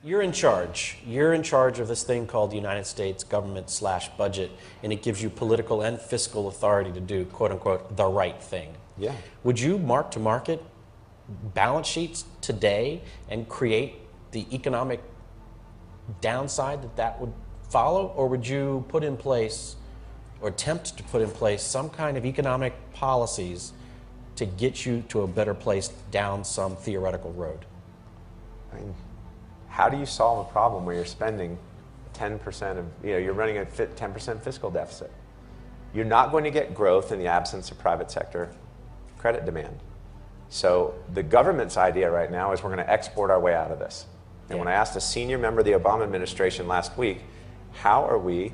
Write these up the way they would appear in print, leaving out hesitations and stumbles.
You're in charge. You're in charge of this thing called the United States government/budget, and it gives you political and fiscal authority to do, quote unquote, the right thing. Yeah. Would you mark to market balance sheets today and create the economic downside that would follow? Or would you put in place, or attempt to put in place, some kind of economic policies to get you to a better place down some theoretical road? I mean, how do you solve a problem where you're spending 10% of, you're running a 10% fiscal deficit? You're not going to get growth in the absence of private sector credit demand. So the government's idea right now is we're going to export our way out of this. And when I asked a senior member of the Obama administration last week, how are we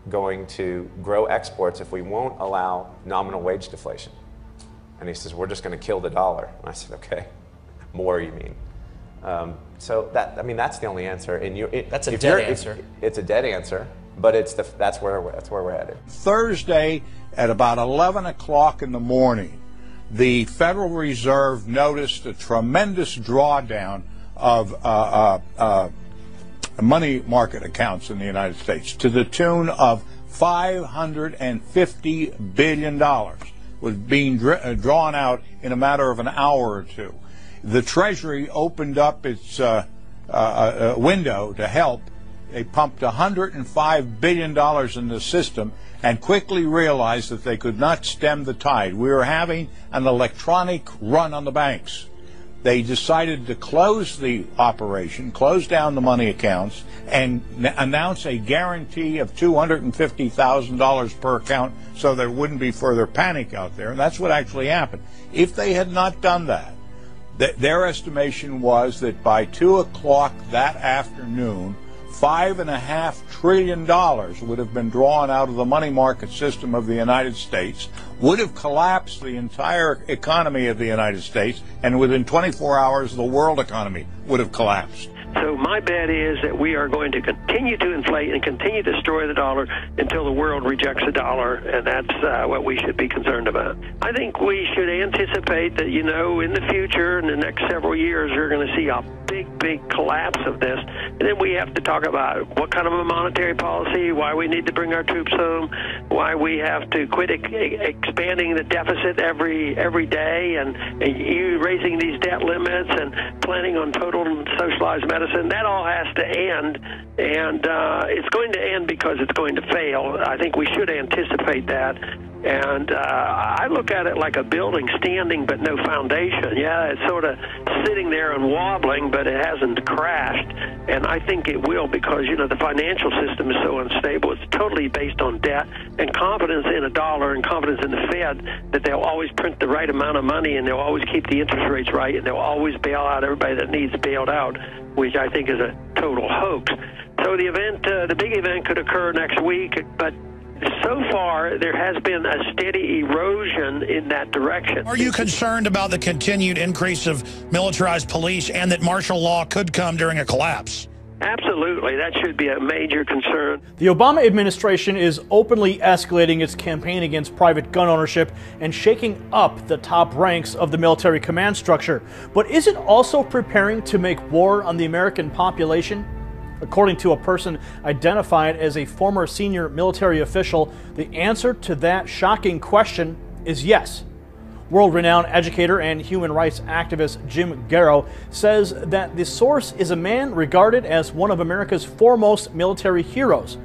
going to grow exports if we won't allow nominal wage deflation? And he says, we're just going to kill the dollar. And I said, okay, more you mean. So that's the only answer. And that's a dead answer. It's a dead answer, but that's where we're headed. Thursday at about 11 o'clock in the morning, the Federal Reserve noticed a tremendous drawdown of money market accounts in the United States to the tune of $550 billion was being drawn out in a matter of an hour or two. The Treasury opened up its window to help. They pumped $105 billion in the system and quickly realized that they could not stem the tide. We were having an electronic run on the banks. They decided to close the operation, close down the money accounts, and announce a guarantee of $250,000 per account so there wouldn't be further panic out there. And that's what actually happened. If they had not done that, their estimation was that by 2 o'clock that afternoon, $5.5 trillion would have been drawn out of the money market system of the United States, would have collapsed the entire economy of the United States, and within 24 hours the world economy would have collapsed. So my bet is that we are going to continue to inflate and continue to destroy the dollar until the world rejects the dollar, and that's what we should be concerned about. I think we should anticipate that, in the future, in the next several years, you're going to see a big collapse of this. And then we have to talk about what kind of a monetary policy, why we need to bring our troops home, why we have to quit expanding the deficit every day, and you raising these debt limits and planning on total socialized medicine. That all has to end, and it's going to end because it's going to fail. I think we should anticipate that. And I look at it like a building standing but no foundation. Yeah, it's sort of sitting there and wobbling, but it hasn't crashed. And I think it will because, the financial system is so unstable. It's totally based on debt and confidence in a dollar and confidence in the Fed that they'll always print the right amount of money and they'll always keep the interest rates right and they'll always bail out everybody that needs bailed out, which I think is a total hoax. So the big event could occur next week, but so far, there has been a steady erosion in that direction. Are you concerned about the continued increase of militarized police and that martial law could come during a collapse? Absolutely. That should be a major concern. The Obama administration is openly escalating its campaign against private gun ownership and shaking up the top ranks of the military command structure. But is it also preparing to make war on the American population? According to a person identified as a former senior military official, the answer to that shocking question is yes. World-renowned educator and human rights activist Jim Garrow says that the source is a man regarded as one of America's foremost military heroes.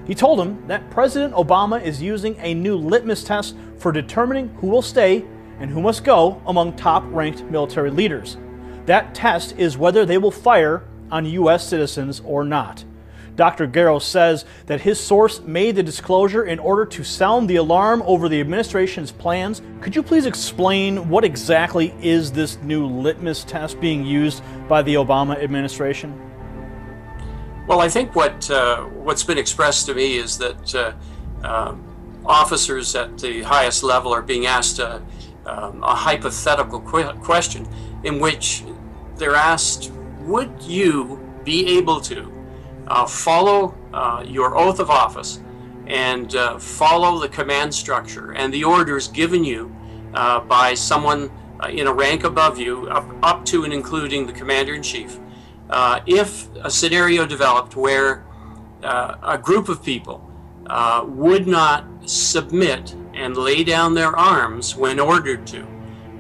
He told him that President Obama is using a new litmus test for determining who will stay and who must go among top-ranked military leaders. That test is whether they will fire on U.S. citizens or not. Dr. Garrow says that his source made the disclosure in order to sound the alarm over the administration's plans. Could you please explain what exactly is this new litmus test being used by the Obama administration? Well, I think what's been expressed to me is that officers at the highest level are being asked a hypothetical question in which they're asked, would you be able to follow your oath of office and follow the command structure and the orders given you by someone in a rank above you, up to and including the commander-in-chief, if a scenario developed where a group of people would not submit and lay down their arms when ordered to,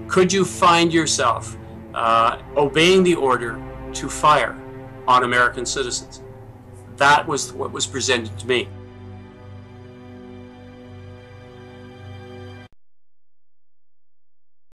could you find yourself obeying the order to fire on American citizens? That was what was presented to me.